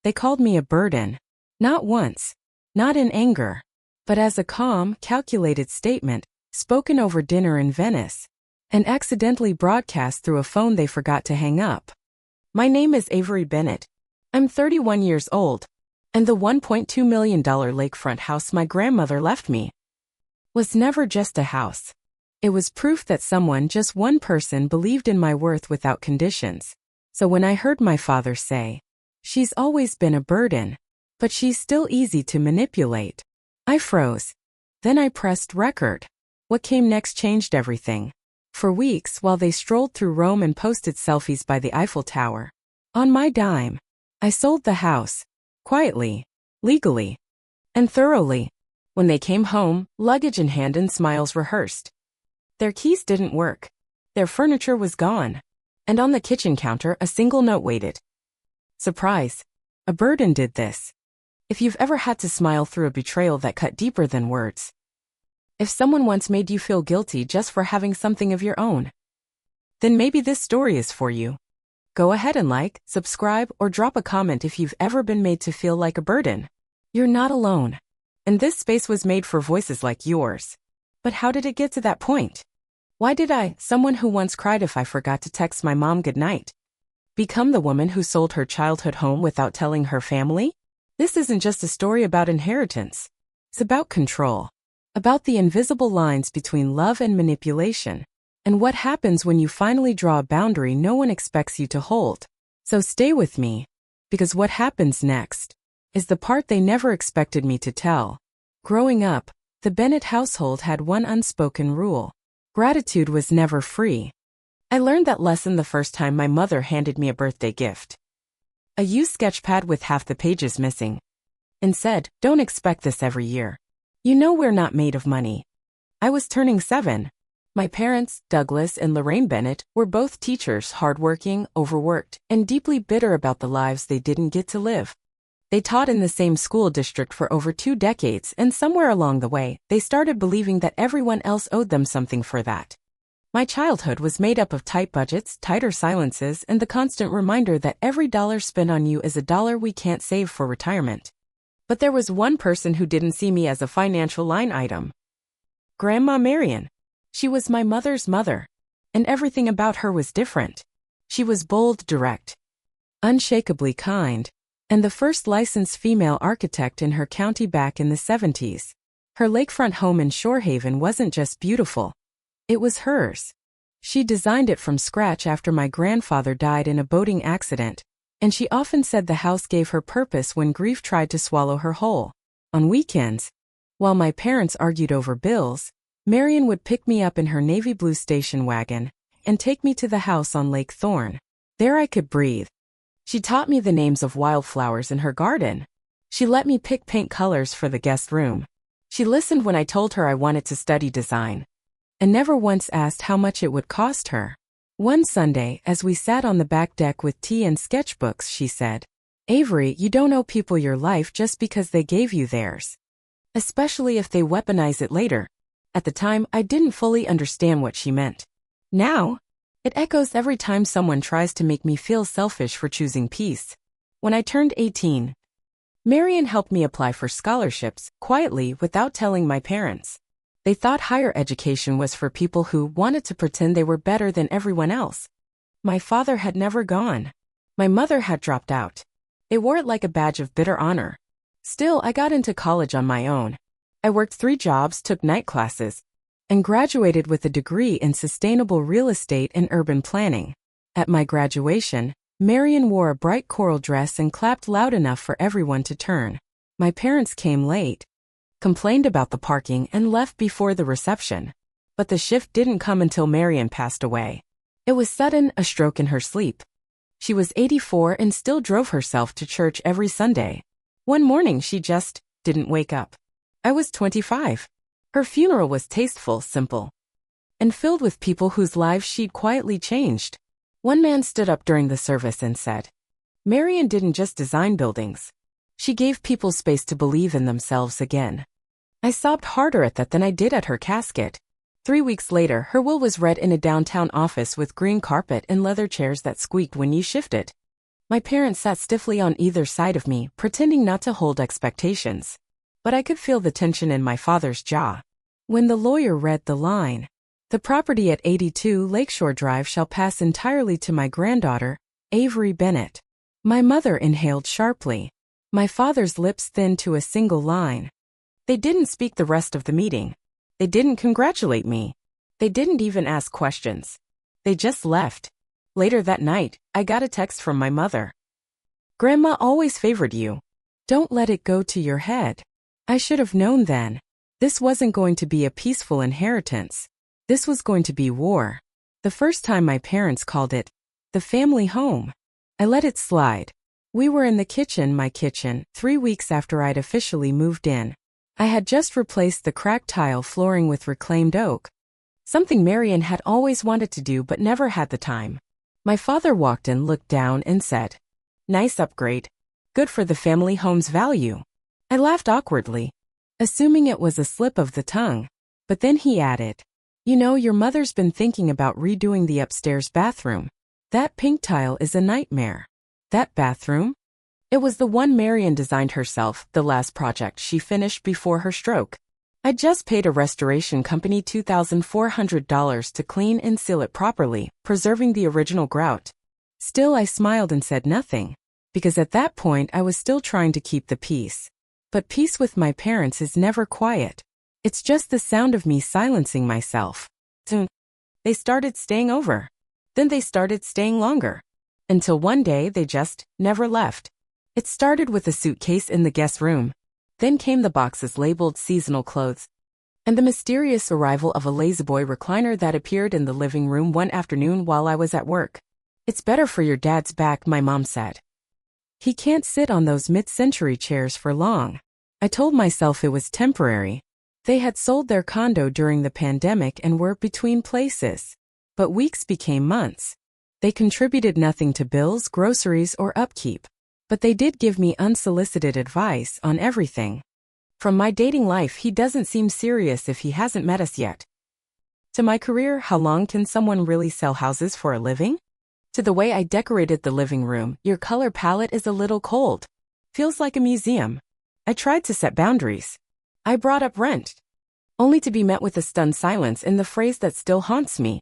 They called me a burden. Not once. Not in anger. But as a calm, calculated statement, spoken over dinner in Venice, and accidentally broadcast through a phone they forgot to hang up. My name is Avery Bennett. I'm 31 years old, and the $1.2 million lakefront house my grandmother left me was never just a house. It was proof that someone, just one person, believed in my worth without conditions. So when I heard my father say, "She's always been a burden, but she's still easy to manipulate," I froze. Then I pressed record. What came next changed everything. For weeks, while they strolled through Rome and posted selfies by the Eiffel Tower, on my dime, I sold the house. Quietly, legally, and thoroughly. When they came home, luggage in hand and smiles rehearsed. Their keys didn't work. Their furniture was gone. And on the kitchen counter, a single note waited. Surprise. A burden did this. If you've ever had to smile through a betrayal that cut deeper than words. If someone once made you feel guilty just for having something of your own, then maybe this story is for you. Go ahead and like, subscribe, or drop a comment if you've ever been made to feel like a burden. You're not alone. And this space was made for voices like yours. But how did it get to that point? Why did I, someone who once cried if I forgot to text my mom goodnight, become the woman who sold her childhood home without telling her family? This isn't just a story about inheritance. It's about control. About the invisible lines between love and manipulation. And what happens when you finally draw a boundary no one expects you to hold. So stay with me, because what happens next is the part they never expected me to tell. Growing up, the Bennett household had one unspoken rule. Gratitude was never free. I learned that lesson the first time my mother handed me a birthday gift. A used sketchpad with half the pages missing. And said, "Don't expect this every year. You know we're not made of money." I was turning 7. My parents, Douglas and Lorraine Bennett, were both teachers, hardworking, overworked, and deeply bitter about the lives they didn't get to live. They taught in the same school district for over 2 decades, and somewhere along the way, they started believing that everyone else owed them something for that. My childhood was made up of tight budgets, tighter silences, and the constant reminder that every dollar spent on you is a dollar we can't save for retirement. But there was one person who didn't see me as a financial line item. Grandma Marion. She was my mother's mother. And everything about her was different. She was bold, direct, unshakably kind, and the first licensed female architect in her county back in the 70s. Her lakefront home in Shorehaven wasn't just beautiful. It was hers. She designed it from scratch after my grandfather died in a boating accident, and she often said the house gave her purpose when grief tried to swallow her whole. On weekends, while my parents argued over bills, Marion would pick me up in her navy blue station wagon and take me to the house on Lake Thorne. There I could breathe. She taught me the names of wildflowers in her garden. She let me pick paint colors for the guest room. She listened when I told her I wanted to study design, and never once asked how much it would cost her. One Sunday, as we sat on the back deck with tea and sketchbooks, she said, "Avery, you don't owe people your life just because they gave you theirs. Especially if they weaponize it later." At the time, I didn't fully understand what she meant. Now, it echoes every time someone tries to make me feel selfish for choosing peace. When I turned 18, Marion helped me apply for scholarships, quietly, without telling my parents. They thought higher education was for people who wanted to pretend they were better than everyone else. My father had never gone. My mother had dropped out. They wore it like a badge of bitter honor. Still, I got into college on my own. I worked 3 jobs, took night classes, and graduated with a degree in sustainable real estate and urban planning. At my graduation, Marion wore a bright coral dress and clapped loud enough for everyone to turn. My parents came late, complained about the parking, and left before the reception. But the shift didn't come until Marion passed away. It was sudden, a stroke in her sleep. She was 84 and still drove herself to church every Sunday. One morning she just didn't wake up. I was 25. Her funeral was tasteful, simple, and filled with people whose lives she'd quietly changed. One man stood up during the service and said, "Marion didn't just design buildings. She gave people space to believe in themselves again." I sobbed harder at that than I did at her casket. 3 weeks later, her will was read in a downtown office with green carpet and leather chairs that squeaked when you shifted. My parents sat stiffly on either side of me, pretending not to hold expectations. But I could feel the tension in my father's jaw. When the lawyer read the line, "The property at 82 Lakeshore Drive shall pass entirely to my granddaughter, Avery Bennett," my mother inhaled sharply. My father's lips thinned to a single line. They didn't speak the rest of the meeting. They didn't congratulate me. They didn't even ask questions. They just left. Later that night, I got a text from my mother. "Grandma always favored you. Don't let it go to your head." I should have known then. This wasn't going to be a peaceful inheritance. This was going to be war. The first time my parents called it the family home. I let it slide. We were in my kitchen, 3 weeks after I'd officially moved in. I had just replaced the cracked tile flooring with reclaimed oak. Something Marian had always wanted to do but never had the time. My father walked in, looked down, and said, "Nice upgrade. Good for the family home's value." I laughed awkwardly, assuming it was a slip of the tongue. But then he added, "You know, your mother's been thinking about redoing the upstairs bathroom. That pink tile is a nightmare." That bathroom? It was the one Marian designed herself, the last project she finished before her stroke. I'd just paid a restoration company $2,400 to clean and seal it properly, preserving the original grout. Still, I smiled and said nothing, because at that point I was still trying to keep the peace. But peace with my parents is never quiet. It's just the sound of me silencing myself. Soon, they started staying over. Then they started staying longer. Until one day they just never left. It started with a suitcase in the guest room. Then came the boxes labeled seasonal clothes, and the mysterious arrival of a La-Z-Boy recliner that appeared in the living room one afternoon while I was at work. "It's better for your dad's back," my mom said. "He can't sit on those mid-century chairs for long." I told myself it was temporary. They had sold their condo during the pandemic and were between places. But weeks became months. They contributed nothing to bills, groceries, or upkeep. But they did give me unsolicited advice on everything. From my dating life, he doesn't seem serious if he hasn't met us yet, to my career, how long can someone really sell houses for a living, to the way I decorated the living room, your color palette is a little cold. Feels like a museum. I tried to set boundaries. I brought up rent, only to be met with a stunned silence in the phrase that still haunts me.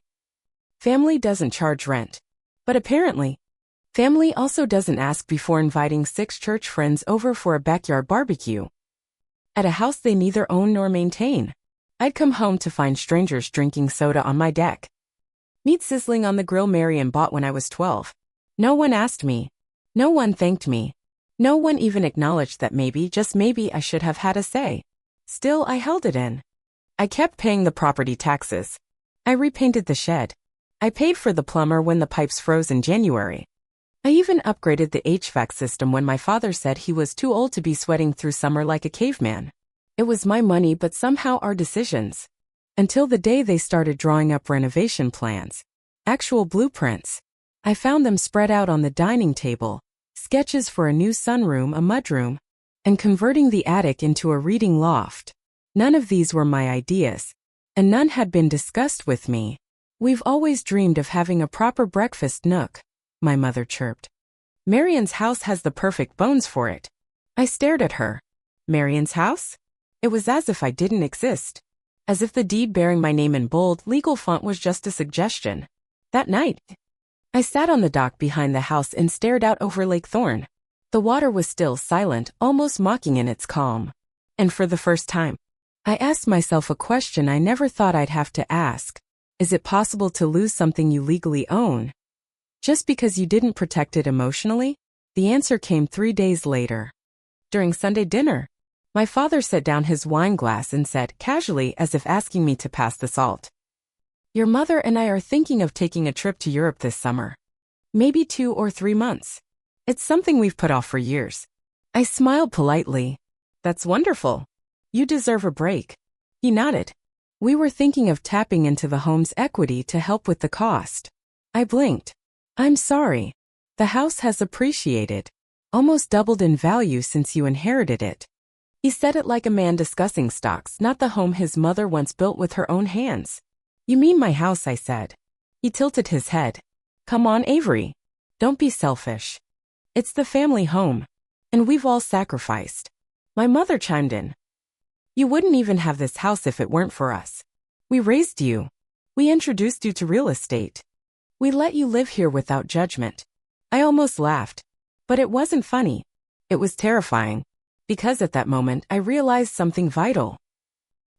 Family doesn't charge rent. But apparently, family also doesn't ask before inviting 6 church friends over for a backyard barbecue at a house they neither own nor maintain. I'd come home to find strangers drinking soda on my deck. Meat sizzling on the grill Marian bought when I was 12. No one asked me. No one thanked me. No one even acknowledged that maybe, just maybe, I should have had a say. Still, I held it in. I kept paying the property taxes. I repainted the shed. I paid for the plumber when the pipes froze in January. I even upgraded the HVAC system when my father said he was too old to be sweating through summer like a caveman. It was my money, but somehow our decisions. Until the day they started drawing up renovation plans. Actual blueprints. I found them spread out on the dining table. Sketches for a new sunroom, a mudroom, and converting the attic into a reading loft. None of these were my ideas, and none had been discussed with me. "We've always dreamed of having a proper breakfast nook," my mother chirped. "Marian's house has the perfect bones for it." I stared at her. Marian's house? It was as if I didn't exist. As if the deed bearing my name in bold, legal font was just a suggestion. That night, I sat on the dock behind the house and stared out over Lake Thorne. The water was still, silent, almost mocking in its calm. And for the first time, I asked myself a question I never thought I'd have to ask. Is it possible to lose something you legally own just because you didn't protect it emotionally? The answer came 3 days later. During Sunday dinner, my father set down his wine glass and said, casually, as if asking me to pass the salt, "Your mother and I are thinking of taking a trip to Europe this summer. Maybe 2 or 3 months. It's something we've put off for years." I smiled politely. "That's wonderful. You deserve a break." He nodded. "We were thinking of tapping into the home's equity to help with the cost." I blinked. "I'm sorry. The house has appreciated. Almost doubled in value since you inherited it." He said it like a man discussing stocks, not the home his mother once built with her own hands. "You mean my house," I said. He tilted his head. "Come on, Avery. Don't be selfish. It's the family home. And we've all sacrificed. My mother chimed in. You wouldn't even have this house if it weren't for us. We raised you. We introduced you to real estate. We let you live here without judgment. I almost laughed. But it wasn't funny. It was terrifying. Because at that moment I realized something vital.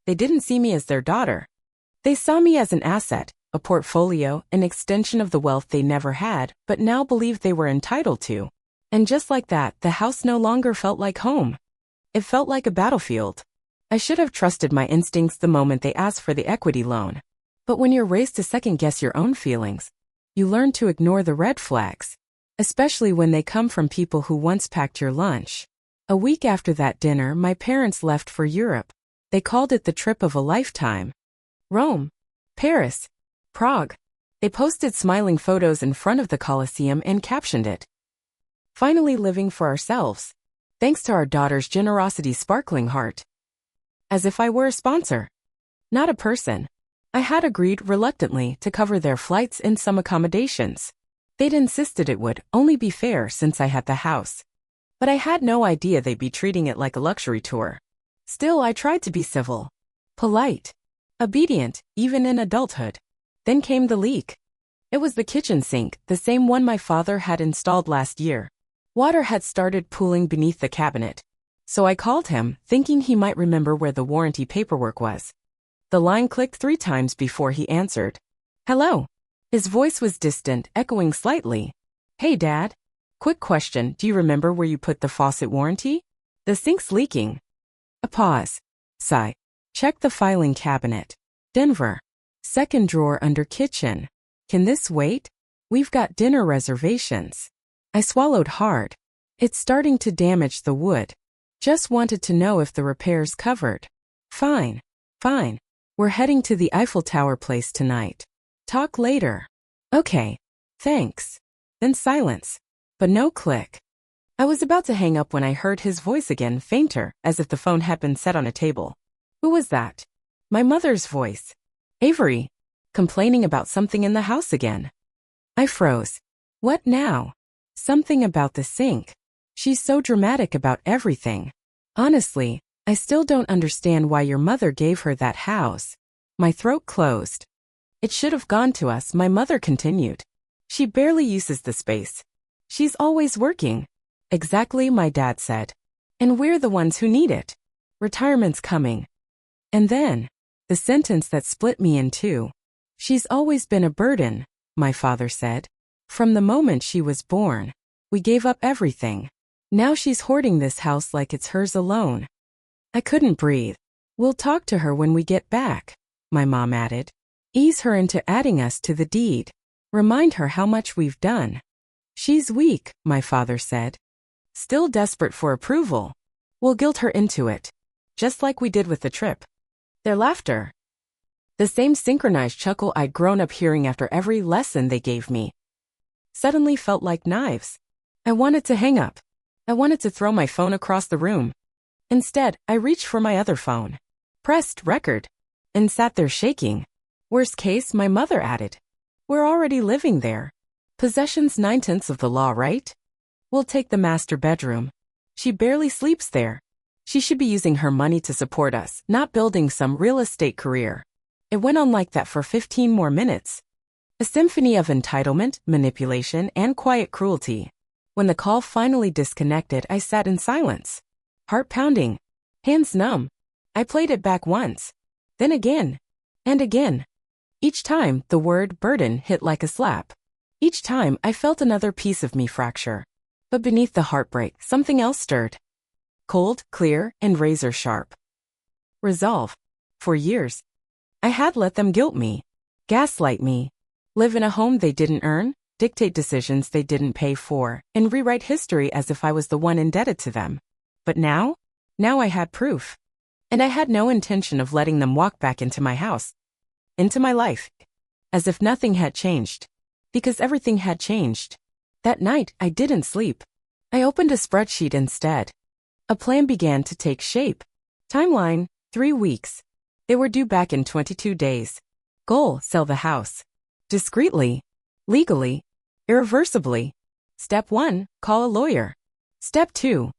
They didn't see me as their daughter. They saw me as an asset, a portfolio, an extension of the wealth they never had, but now believed they were entitled to. And just like that, the house no longer felt like home. It felt like a battlefield. I should have trusted my instincts the moment they asked for the equity loan. But when you're raised to second-guess your own feelings, you learn to ignore the red flags, especially when they come from people who once packed your lunch. A week after that dinner, my parents left for Europe. They called it the trip of a lifetime. Rome, Paris, Prague. They posted smiling photos in front of the Colosseum and captioned it, "Finally living for ourselves. Thanks to our daughter's generosity, sparkling heart." As if I were a sponsor. Not a person. I had agreed reluctantly to cover their flights and some accommodations. They'd insisted it would only be fair since I had the house. But I had no idea they'd be treating it like a luxury tour. Still, I tried to be civil, polite, obedient, even in adulthood. Then came the leak. It was the kitchen sink, the same one my father had installed last year. Water had started pooling beneath the cabinet. So I called him, thinking he might remember where the warranty paperwork was. The line clicked 3 times before he answered. Hello. His voice was distant, echoing slightly. Hey, Dad. Quick question, do you remember where you put the faucet warranty? The sink's leaking. A pause. Sigh. Check the filing cabinet. Denver. Second drawer under kitchen. Can this wait? We've got dinner reservations. I swallowed hard. It's starting to damage the wood. Just wanted to know if the repair's covered. Fine. Fine. We're heading to the Eiffel Tower place tonight. Talk later. Okay. Thanks. Then silence. But no click. I was about to hang up when I heard his voice again, fainter, as if the phone had been set on a table. Who was that? My mother's voice. Avery. Complaining about something in the house again. I froze. What now? Something about the sink. She's so dramatic about everything. Honestly, I still don't understand why your mother gave her that house. My throat closed. It should have gone to us, my mother continued. She barely uses the space. She's always working. Exactly, my dad said. And we're the ones who need it. Retirement's coming. And then, the sentence that split me in two. She's always been a burden, my father said. From the moment she was born. We gave up everything. Now she's hoarding this house like it's hers alone. I couldn't breathe. We'll talk to her when we get back, my mom added. Ease her into adding us to the deed. Remind her how much we've done. She's weak, my father said. Still desperate for approval. We'll guilt her into it. Just like we did with the trip. Their laughter. The same synchronized chuckle I'd grown up hearing after every lesson they gave me. Suddenly felt like knives. I wanted to hang up. I wanted to throw my phone across the room. Instead, I reached for my other phone, pressed record, and sat there shaking. Worst case, my mother added. We're already living there. Possession's 9/10 of the law, right? We'll take the master bedroom. She barely sleeps there. She should be using her money to support us, not building some real estate career. It went on like that for 15 more minutes. A symphony of entitlement, manipulation, and quiet cruelty. When the call finally disconnected, I sat in silence. Heart pounding. Hands numb. I played it back once. Then again. And again. Each time, the word burden hit like a slap. Each time, I felt another piece of me fracture. But beneath the heartbreak, something else stirred. Cold, clear, and razor sharp. Resolve. For years, I had let them guilt me, gaslight me, live in a home they didn't earn, dictate decisions they didn't pay for, and rewrite history as if I was the one indebted to them. But now I had proof. And I had no intention of letting them walk back into my house, into my life, as if nothing had changed. Because everything had changed. That night, I didn't sleep. I opened a spreadsheet instead. A plan began to take shape. Timeline, 3 weeks. They were due back in 22 days. Goal, sell the house. Discreetly. Legally. Irreversibly. Step 1. Call a lawyer. Step 2.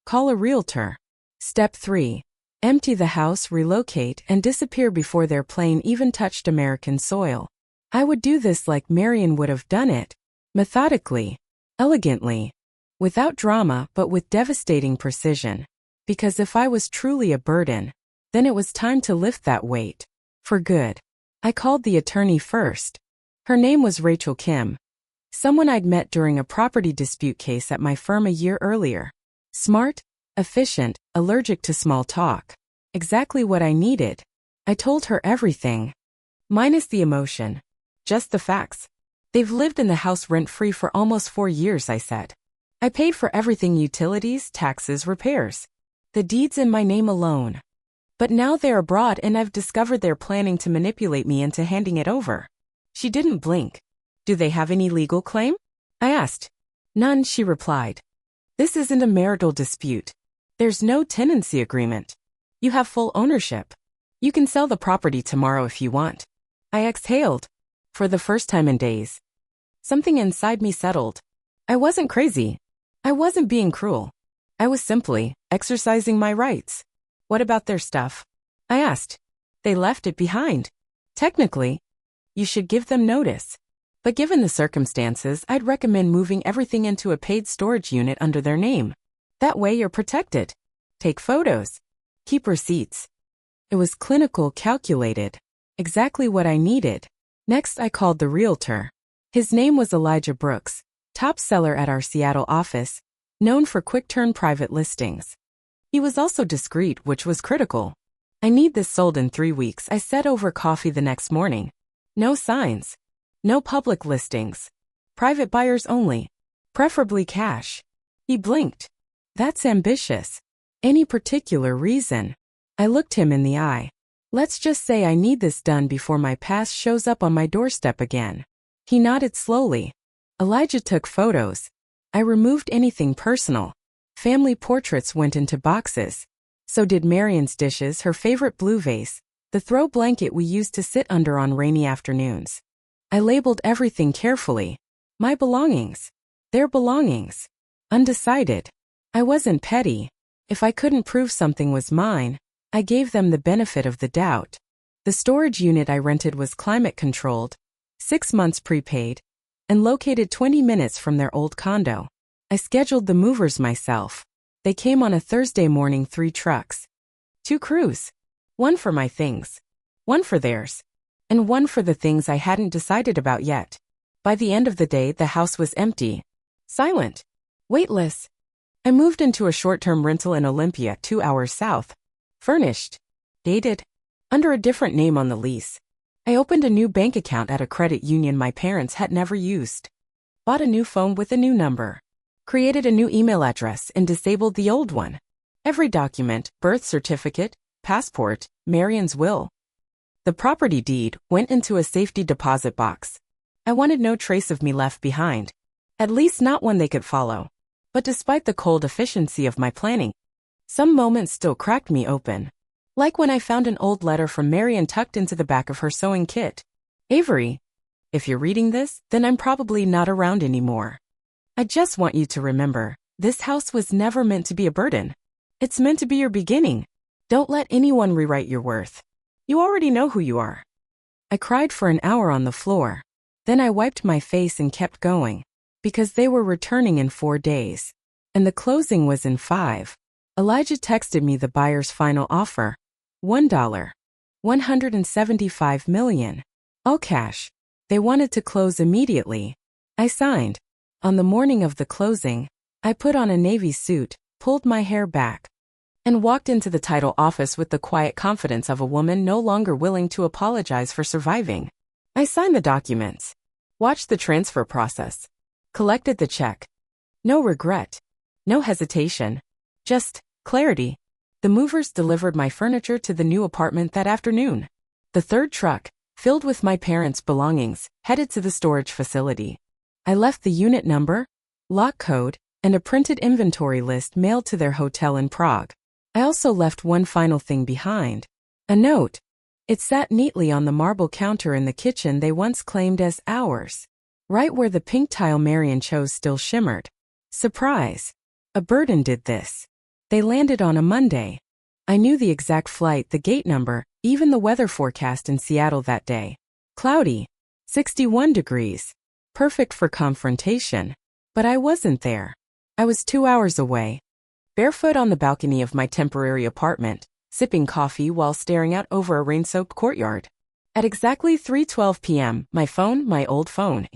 Call a realtor. Step 3. Empty the house, relocate, and disappear before their plane even touched American soil. I would do this like Marion would have done it. Methodically. Elegantly. Without drama, but with devastating precision. Because if I was truly a burden, then it was time to lift that weight. For good. I called the attorney first. Her name was Rachel Kim. Someone I'd met during a property dispute case at my firm a year earlier. Smart, efficient, allergic to small talk. Exactly what I needed. I told her everything. Minus the emotion. Just the facts. They've lived in the house rent-free for almost 4 years, I said. I paid for everything: utilities, taxes, repairs. The deed's in my name alone. But now they're abroad and I've discovered they're planning to manipulate me into handing it over. She didn't blink. Do they have any legal claim? I asked. None, she replied. This isn't a marital dispute. There's no tenancy agreement. You have full ownership. You can sell the property tomorrow if you want. I exhaled. For the first time in days. Something inside me settled. I wasn't crazy. I wasn't being cruel. I was simply exercising my rights. What about their stuff? I asked. They left it behind. Technically, you should give them notice. But given the circumstances, I'd recommend moving everything into a paid storage unit under their name. That way you're protected. Take photos. Keep receipts. It was clinical, calculated. Exactly what I needed. Next, I called the realtor. His name was Elijah Brooks, top seller at our Seattle office, known for quick-turn private listings. He was also discreet, which was critical. I need this sold in 3 weeks, I said over coffee the next morning. No signs. No public listings. Private buyers only. Preferably cash. He blinked. That's ambitious. Any particular reason? I looked him in the eye. Let's just say I need this done before my past shows up on my doorstep again. He nodded slowly. Elijah took photos. I removed anything personal. Family portraits went into boxes. So did Marion's dishes, her favorite blue vase, the throw blanket we used to sit under on rainy afternoons. I labeled everything carefully. My belongings. Their belongings. Undecided. I wasn't petty. If I couldn't prove something was mine, I gave them the benefit of the doubt. The storage unit I rented was climate-controlled, 6 months prepaid, and located 20 minutes from their old condo. I scheduled the movers myself. They came on a Thursday morning, 3 trucks. 2 crews. 1 for my things. 1 for theirs. And 1 for the things I hadn't decided about yet. By the end of the day, the house was empty. Silent. Weightless. I moved into a short-term rental in Olympia, 2 hours south. Furnished. Dated. Under a different name on the lease. I opened a new bank account at a credit union my parents had never used. Bought a new phone with a new number. Created a new email address and disabled the old one. Every document, birth certificate, passport, Marion's will. The property deed went into a safety deposit box. I wanted no trace of me left behind. At least not one they could follow. But despite the cold efficiency of my planning, some moments still cracked me open. Like when I found an old letter from Marion tucked into the back of her sewing kit. Avery, if you're reading this, then I'm probably not around anymore. I just want you to remember, this house was never meant to be a burden. It's meant to be your beginning. Don't let anyone rewrite your worth. You already know who you are. I cried for an hour on the floor. Then I wiped my face and kept going. Because they were returning in 4 days. And the closing was in 5. Elijah texted me the buyer's final offer. $1. $175 million. All cash. They wanted to close immediately. I signed. On the morning of the closing, I put on a navy suit, pulled my hair back, and walked into the title office with the quiet confidence of a woman no longer willing to apologize for surviving. I signed the documents. Watched the transfer process. Collected the check. No regret. No hesitation. Just clarity. The movers delivered my furniture to the new apartment that afternoon. The 3rd truck, filled with my parents' belongings, headed to the storage facility. I left the unit number, lock code, and a printed inventory list mailed to their hotel in Prague. I also left one final thing behind. A note. It sat neatly on the marble counter in the kitchen they once claimed as ours. right where the pink tile Marion chose still shimmered. Surprise! A Burden did this. They landed on a Monday. I knew the exact flight, the gate number, even the weather forecast in Seattle that day. Cloudy. 61 degrees. Perfect for confrontation. But I wasn't there. I was 2 hours away. Barefoot on the balcony of my temporary apartment, sipping coffee while staring out over a rain-soaked courtyard. At exactly 3:12 p.m., my old phone,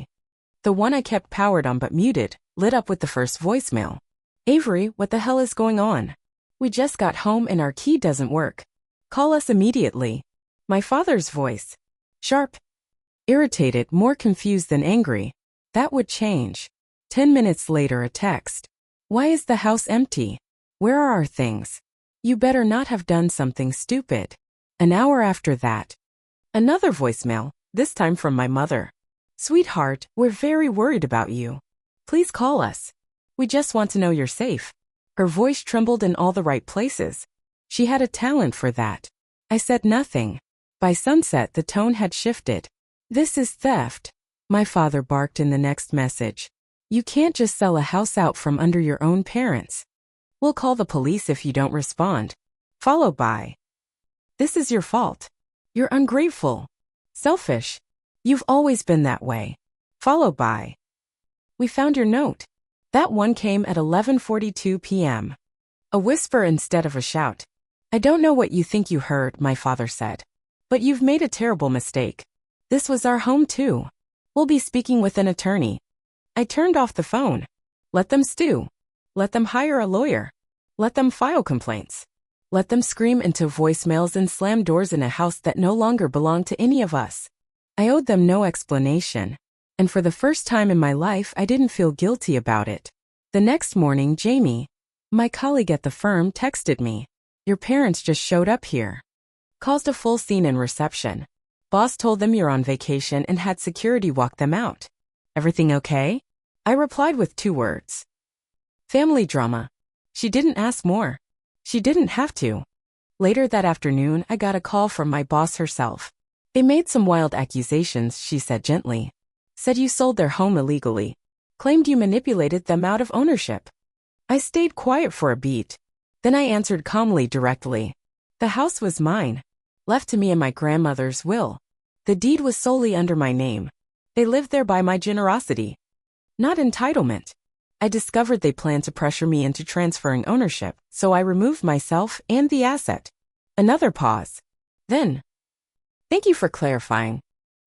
the one I kept powered on but muted, lit up with the first voicemail. Avery, what the hell is going on? We just got home and our key doesn't work. Call us immediately. My father's voice. Sharp. Irritated, more confused than angry. That would change. 10 minutes later, a text. Why is the house empty? Where are our things? You better not have done something stupid. An hour after that. Another voicemail, this time from my mother. Sweetheart, we're very worried about you. Please call us. We just want to know you're safe. Her voice trembled in all the right places. She had a talent for that. I said nothing. By sunset, the tone had shifted. This is theft. My father barked in the next message. You can't just sell a house out from under your own parents. We'll call the police if you don't respond. Followed by, this is your fault. You're ungrateful. Selfish. You've always been that way. Followed by, we found your note. That one came at 11:42 p.m. A whisper instead of a shout. I don't know what you think you heard, my father said. But you've made a terrible mistake. This was our home too. We'll be speaking with an attorney. I turned off the phone. Let them stew. Let them hire a lawyer. Let them file complaints. Let them scream into voicemails and slam doors in a house that no longer belonged to any of us. I owed them no explanation. And for the first time in my life, I didn't feel guilty about it. The next morning, Jamie, my colleague at the firm, texted me. Your parents just showed up here. Caused a full scene in reception. Boss told them you're on vacation and had security walk them out. Everything okay? I replied with 2 words. Family drama. She didn't ask more. She didn't have to. Later that afternoon, I got a call from my boss herself. They made some wild accusations, she said gently. Said you sold their home illegally. Claimed you manipulated them out of ownership. I stayed quiet for a beat. Then I answered calmly, directly. The house was mine. Left to me in my grandmother's will. The deed was solely under my name. They lived there by my generosity. Not entitlement. I discovered they planned to pressure me into transferring ownership, so I removed myself and the asset. Another pause. Then, thank you for clarifying.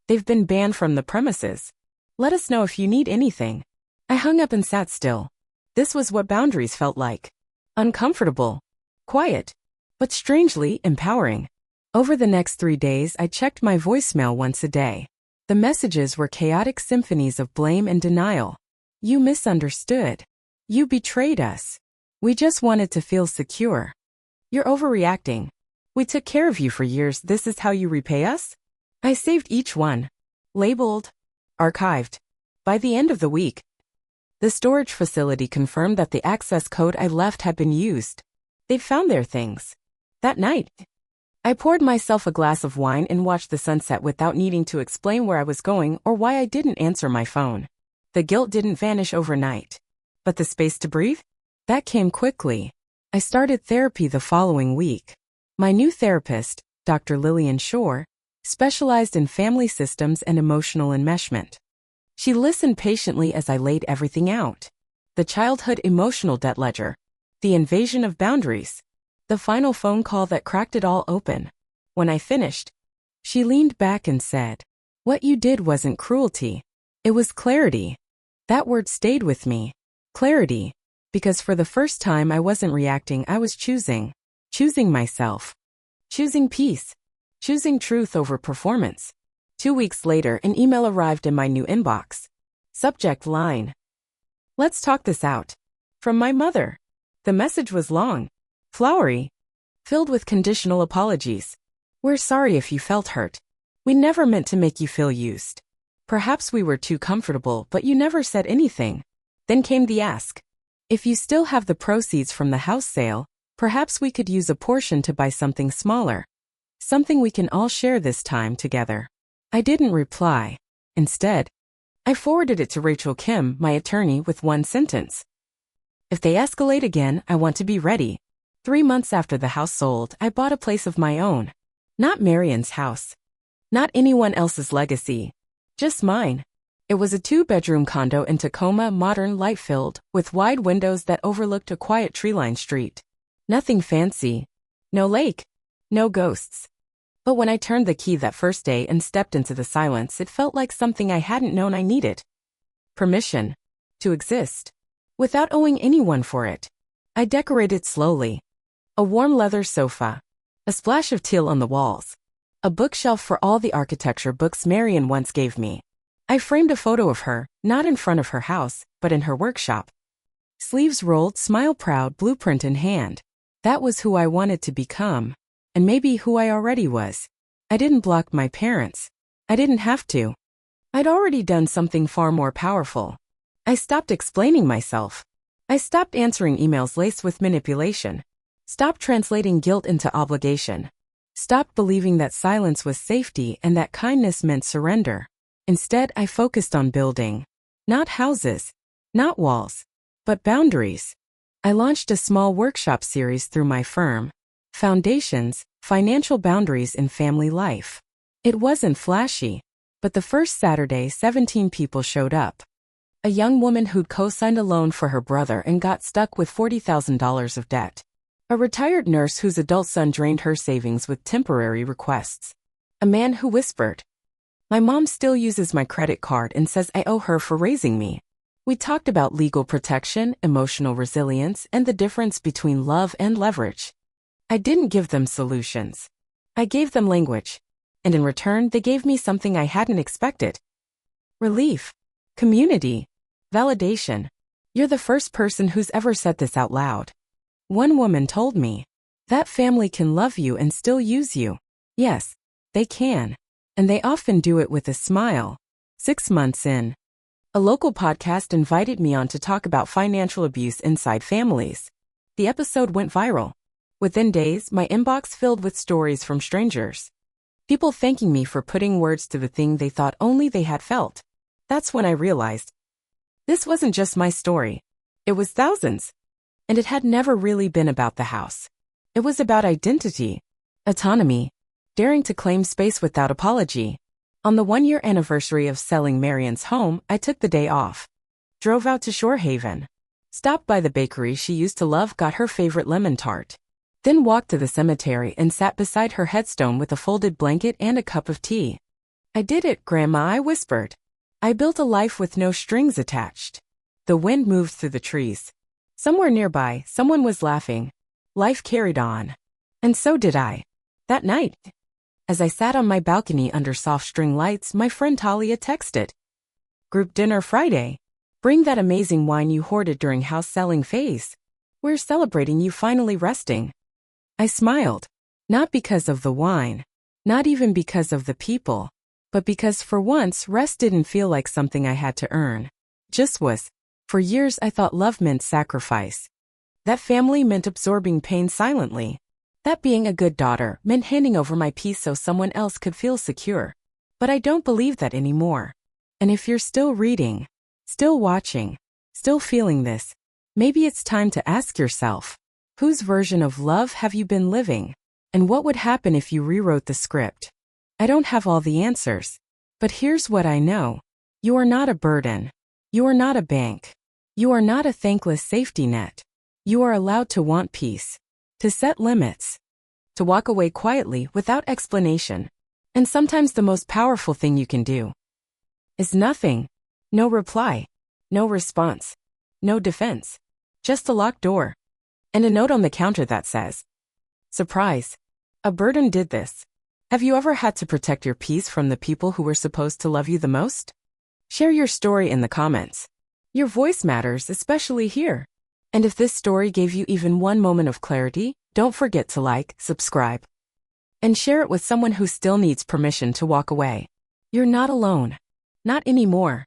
They've been banned from the premises. Let us know if you need anything. I hung up and sat still. This was what boundaries felt like. Uncomfortable. Quiet. But strangely empowering. Over the next 3 days, I checked my voicemail once a day. The messages were chaotic symphonies of blame and denial. You misunderstood. You betrayed us. We just wanted to feel secure. You're overreacting. We took care of you for years. This is how you repay us? I saved each one. Labeled. Archived. By the end of the week, the storage facility confirmed that the access code I left had been used. They'd found their things. That night, I poured myself a glass of wine and watched the sunset without needing to explain where I was going or why I didn't answer my phone. The guilt didn't vanish overnight. But the space to breathe? That came quickly. I started therapy the following week. My new therapist, Dr. Lillian Shore, specialized in family systems and emotional enmeshment. She listened patiently as I laid everything out. The childhood emotional debt ledger. The invasion of boundaries. The final phone call that cracked it all open. When I finished, she leaned back and said, "What you did wasn't cruelty. It was clarity." That word stayed with me. Clarity. Because for the first time I wasn't reacting, I was choosing. Choosing myself. Choosing peace. Choosing truth over performance. 2 weeks later, an email arrived in my new inbox. Subject line. Let's talk this out. From my mother. The message was long. Flowery. Filled with conditional apologies. We're sorry if you felt hurt. We never meant to make you feel used. Perhaps we were too comfortable, but you never said anything. Then came the ask. If you still have the proceeds from the house sale, perhaps we could use a portion to buy something smaller. Something we can all share this time together. I didn't reply. Instead, I forwarded it to Rachel Kim, my attorney, with one sentence. If they escalate again, I want to be ready. 3 months after the house sold, I bought a place of my own. Not Marion's house. Not anyone else's legacy. Just mine. It was a 2-bedroom condo in Tacoma, modern, light-filled, with wide windows that overlooked a quiet tree-lined street. Nothing fancy. No lake. No ghosts. But when I turned the key that first day and stepped into the silence, it felt like something I hadn't known I needed. Permission. To exist. Without owing anyone for it. I decorated slowly. A warm leather sofa. A splash of teal on the walls. A bookshelf for all the architecture books Marion once gave me. I framed a photo of her, not in front of her house, but in her workshop. Sleeves rolled, smile proud, blueprint in hand. That was who I wanted to become. And maybe who I already was. I didn't block my parents. I didn't have to. I'd already done something far more powerful. I stopped explaining myself. I stopped answering emails laced with manipulation. Stopped translating guilt into obligation. Stopped believing that silence was safety and that kindness meant surrender. Instead, I focused on building. Not houses. Not walls. But boundaries. I launched a small workshop series through my firm. Foundations, Financial Boundaries in Family Life. It wasn't flashy, but the first Saturday 17 people showed up. A young woman who'd co-signed a loan for her brother and got stuck with $40,000 of debt. A retired nurse whose adult son drained her savings with temporary requests. A man who whispered, "My mom still uses my credit card and says I owe her for raising me." We talked about legal protection, emotional resilience, and the difference between love and leverage. I didn't give them solutions. I gave them language. And in return, they gave me something I hadn't expected. Relief. Community. Validation. You're the first person who's ever said this out loud. One woman told me, that family can love you and still use you. Yes, they can. And they often do it with a smile. 6 months in. A local podcast invited me on to talk about financial abuse inside families. The episode went viral. Within days, my inbox filled with stories from strangers. People thanking me for putting words to the thing they thought only they had felt. That's when I realized. This wasn't just my story. It was thousands. And it had never really been about the house. It was about identity, autonomy, daring to claim space without apology. On the 1-year anniversary of selling Marion's home, I took the day off. Drove out to Shore Haven. Stopped by the bakery she used to love, got her favorite lemon tart. Then walked to the cemetery and sat beside her headstone with a folded blanket and a cup of tea. "I did it, Grandma," I whispered. "I built a life with no strings attached." The wind moved through the trees. Somewhere nearby, someone was laughing. Life carried on. And so did I. That night, as I sat on my balcony under soft string lights, my friend Talia texted. "Group dinner Friday. Bring that amazing wine you hoarded during house selling phase. We're celebrating you finally resting." I smiled. Not because of the wine. Not even because of the people. But because for once, rest didn't feel like something I had to earn. Just was. For years I thought love meant sacrifice. That family meant absorbing pain silently. That being a good daughter meant handing over my peace so someone else could feel secure. But I don't believe that anymore. And if you're still reading, still watching, still feeling this, maybe it's time to ask yourself, whose version of love have you been living? And what would happen if you rewrote the script? I don't have all the answers. But here's what I know. You are not a burden. You are not a bank. You are not a thankless safety net. You are allowed to want peace. To set limits. To walk away quietly without explanation. And sometimes the most powerful thing you can do is nothing. No reply. No response. No defense. Just a locked door. And a note on the counter that says, "Surprise. A burden did this." Have you ever had to protect your peace from the people who were supposed to love you the most? Share your story in the comments. Your voice matters, especially here. And if this story gave you even one moment of clarity, don't forget to like, subscribe, and share it with someone who still needs permission to walk away. You're not alone. Not anymore.